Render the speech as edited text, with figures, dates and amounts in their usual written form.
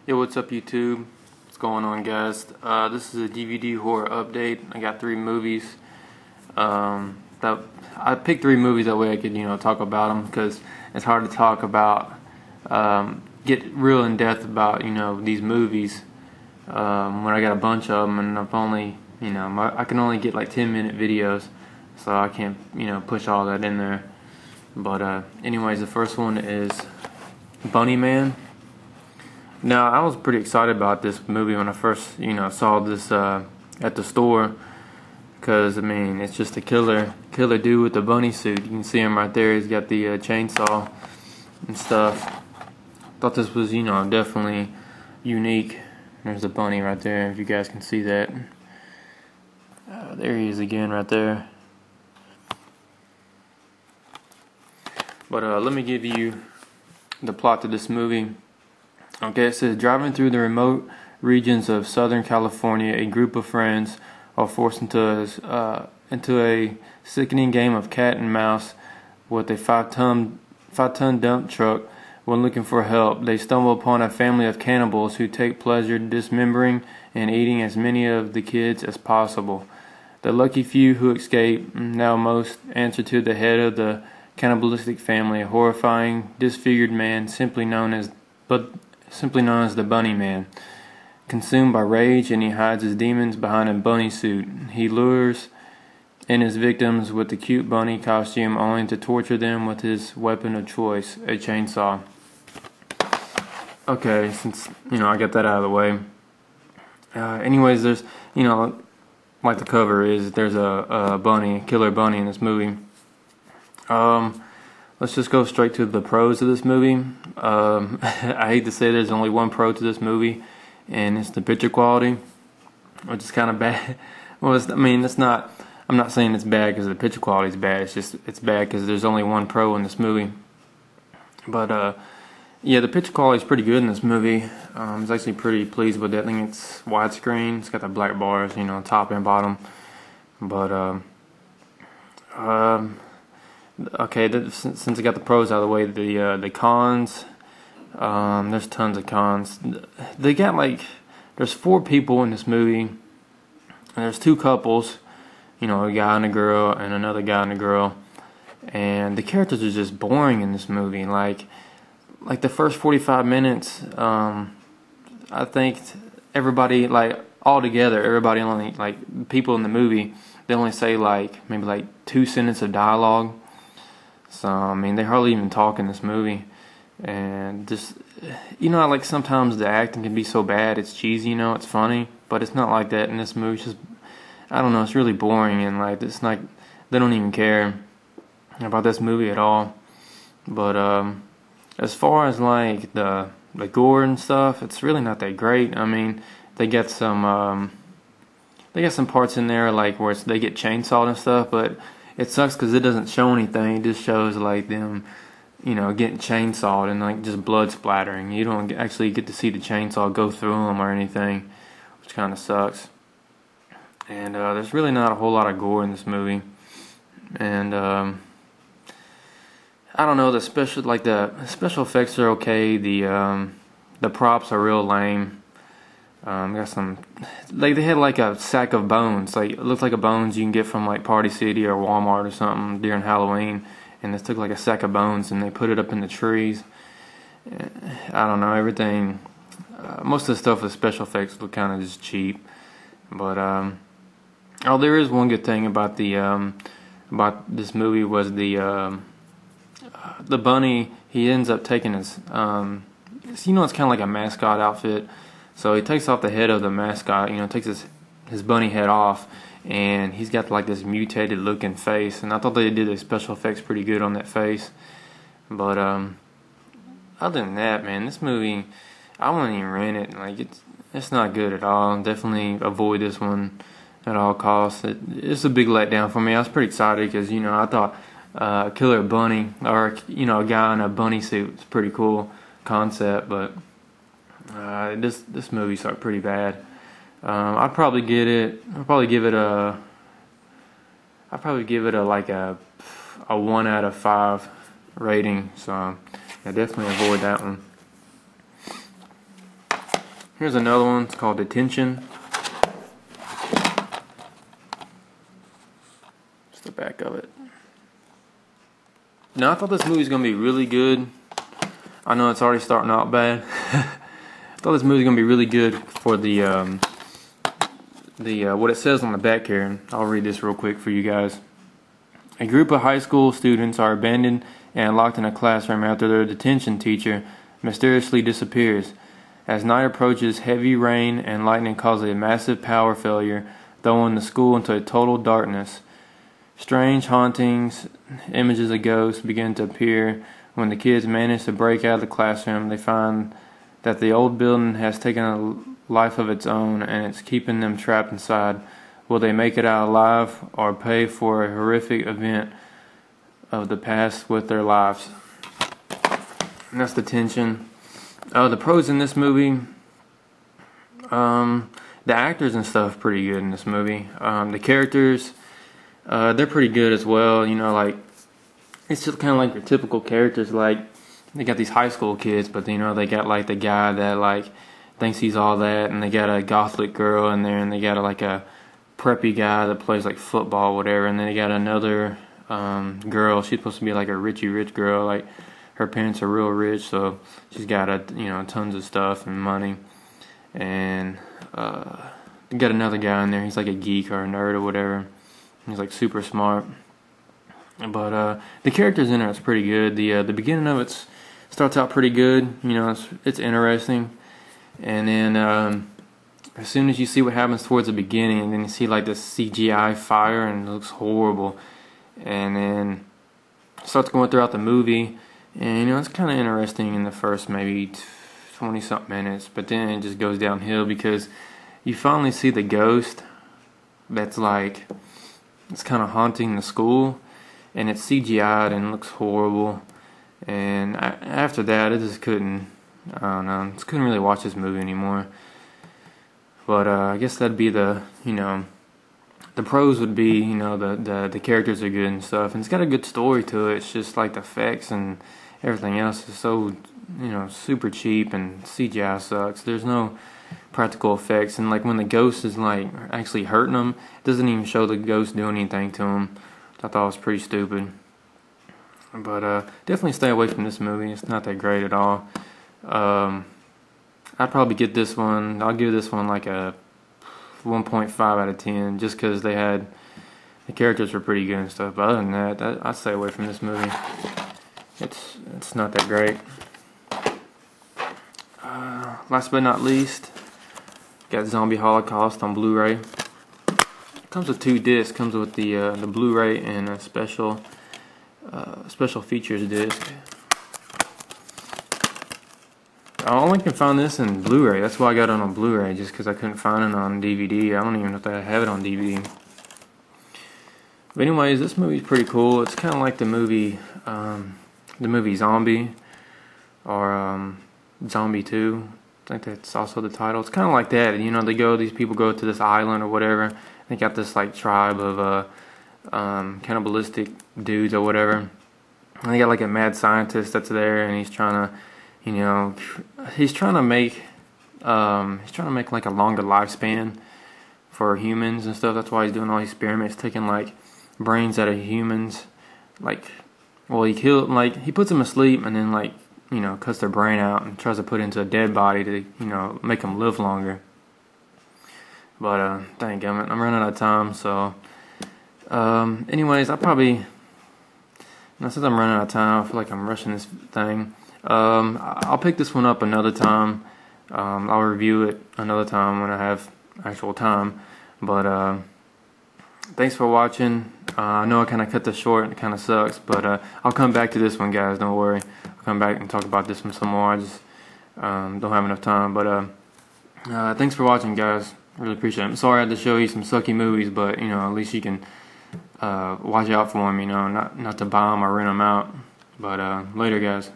Yo, what's up YouTube? What's going on, guys? This is a DVD horror update. I got 3 movies. That I picked 3 movies that way I could, talk about them, because it's hard to talk about, get real in depth about, these movies when I got a bunch of them, and I've only, I can only get like 10-minute videos, so I can't, push all that in there. But anyways, the first one is Bunny Man. Now, I was pretty excited about this movie when I first, saw this at the store, because I mean, it's just a killer dude with the bunny suit. You can see him right there. He's got the chainsaw and stuff. Thought this was, definitely unique. There's the bunny right there, if you guys can see that. There he is again, right there. But let me give you the plot to this movie. Okay, it says, driving through the remote regions of Southern California, a group of friends are forced into a sickening game of cat and mouse with a 5-ton dump truck. When looking for help, they stumble upon a family of cannibals who take pleasure dismembering and eating as many of the kids as possible. The lucky few who escape now most answer to the head of the cannibalistic family, a horrifying, disfigured man simply known as the Bunny Man. Consumed by rage, and he hides his demons behind a bunny suit. He lures in his victims with the cute bunny costume, only to torture them with his weapon of choice, a chainsaw. Okay, since I got that out of the way. Anyways, there's like the cover is, there's a bunny, a killer bunny in this movie. Let's just go straight to the pros of this movie. I hate to say there's only one pro to this movie, and it's the picture quality, which is kind of bad. Well, it's not. I'm not saying it's bad because the picture quality is bad. It's bad because there's only one pro in this movie. But yeah, the picture quality is pretty good in this movie. I was actually pretty pleased with it. I think it's widescreen. It's got the black bars, top and bottom. But okay, since I got the pros out of the way, the cons, there's tons of cons. They got there's 4 people in this movie, and there's 2 couples, a guy and a girl, and another guy and a girl, and the characters are just boring in this movie. Like the first 45 minutes, I think everybody, all together, everybody only, people in the movie, they only say maybe 2 sentences of dialogue. So, I mean, they hardly even talk in this movie. And just, sometimes the acting can be so bad, it's cheesy, it's funny. But it's not like that in this movie. It's just, I don't know, it's really boring. And, it's like, they don't even care about this movie at all. But, as far as, the gore and stuff, it's really not that great. I mean, they got some parts in there, where they get chainsawed and stuff, but it sucks because it doesn't show anything. It just shows them, getting chainsawed and just blood splattering. You don't actually get to see the chainsaw go through them or anything, which kind of sucks. And there's really not a whole lot of gore in this movie. And I don't know, the special effects are okay. The props are real lame. Got some, they had a sack of bones, it looked like a bones you can get from Party City or Walmart or something during Halloween, and they took a sack of bones and they put it up in the trees. I don't know, everything, most of the stuff with special effects look kind of just cheap. But oh, there is one good thing about about this movie was the bunny. He ends up taking his it's kind of like a mascot outfit. So he takes off the head of the mascot, takes his bunny head off, and he's got this mutated looking face. And I thought they did the special effects pretty good on that face. But other than that, man, this movie, I wouldn't even rent it. It's not good at all. Definitely avoid this one at all costs. It's a big letdown for me. I was pretty excited because I thought killer bunny, or a guy in a bunny suit was a pretty cool concept, but this movie's pretty bad. I'd probably give it a a 1 out of 5 rating. So yeah, definitely avoid that one. Here's another one. It's called Detention. Just the back of it. Now, I thought this movie was gonna be really good. I know it's already starting out bad. I thought this movie was gonna be really good for the what it says on the back here. I'll read this real quick for you guys. A group of high school students are abandoned and locked in a classroom after their detention teacher mysteriously disappears. As night approaches, heavy rain and lightning cause a massive power failure, throwing the school into a total darkness. Strange hauntings, images of ghosts begin to appear. When the kids manage to break out of the classroom, they find that the old building has taken a life of its own and it's keeping them trapped inside. Will they make it out alive or pay for a horrific event of the past with their lives? And that's Detention. The pros in this movie, the actors and stuff pretty good in this movie. The characters, they're pretty good as well. You know, like, it's just kind of like your typical characters. Like, they got these high school kids, but you know, they got like the guy that like thinks he's all that, and they got a gothic girl in there, and they got like a preppy guy that plays like football or whatever, and then they got another girl. She's supposed to be like a rich girl. Like, her parents are real rich, so she's got tons of stuff and money. And you got another guy in there. He's like a geek or a nerd or whatever. He's like super smart. But the characters in it is pretty good. The beginning of it starts out pretty good. You know, it's interesting. And then as soon as you see what happens towards the beginning, and then you see like this CGI fire, and it looks horrible. And then it starts going throughout the movie, and you know, it's kind of interesting in the first maybe 20-something minutes, but then it just goes downhill because you finally see the ghost that's like, it's kind of haunting the school, and it's CGI'd and looks horrible. And after that, I just couldn't, I don't know, just couldn't really watch this movie anymore. But I guess that'd be the pros would be, you know, the characters are good and stuff, and it's got a good story to it. It's just like the effects and everything else is so, you know, super cheap, and CGI sucks. There's no practical effects, and like when the ghost is like actually hurting them, it doesn't even show the ghost doing anything to them. I thought it was pretty stupid. But definitely stay away from this movie. It's not that great at all. I'd probably get this one. I'll give this one like a 1.5 out of 10, just because the characters were pretty good and stuff. But other than that, I'd stay away from this movie. It's not that great. Last but not least, got Zombie Holocaust on Blu-ray. It comes with 2 discs. Comes with the Blu-ray and a special features disc. I only can find this in Blu-ray. That's why I got it on Blu-ray, just because I couldn't find it on DVD. I don't even know if I have it on DVD. But anyways, this movie's pretty cool. It's kind of like the movie Zombie, or Zombie 2. I think that's also the title. It's kind of like that. You know, these people go to this island or whatever. They got this like tribe of cannibalistic dudes or whatever. And they got like a mad scientist that's there, and he's trying to, you know, he's trying to make like a longer lifespan for humans and stuff. That's why he's doing all these experiments, taking like brains out of humans. Like, well, he puts them asleep and then like, you know, cuts their brain out and tries to put it into a dead body to, you know, make them live longer. But dang gummit, I'm running out of time. So anyways, since I'm running out of time, I feel like I'm rushing this thing. I'll pick this one up another time. I'll review it another time when I have actual time. But thanks for watching. I know I kind of cut this short. It kind of sucks, but I'll come back to this one, guys. Don't worry. I'll come back and talk about this one some more. I just don't have enough time. But thanks for watching, guys. Really appreciate it. I'm sorry I had to show you some sucky movies, but you know, at least you can watch out for them. You know, not to buy them or rent them out. But later, guys.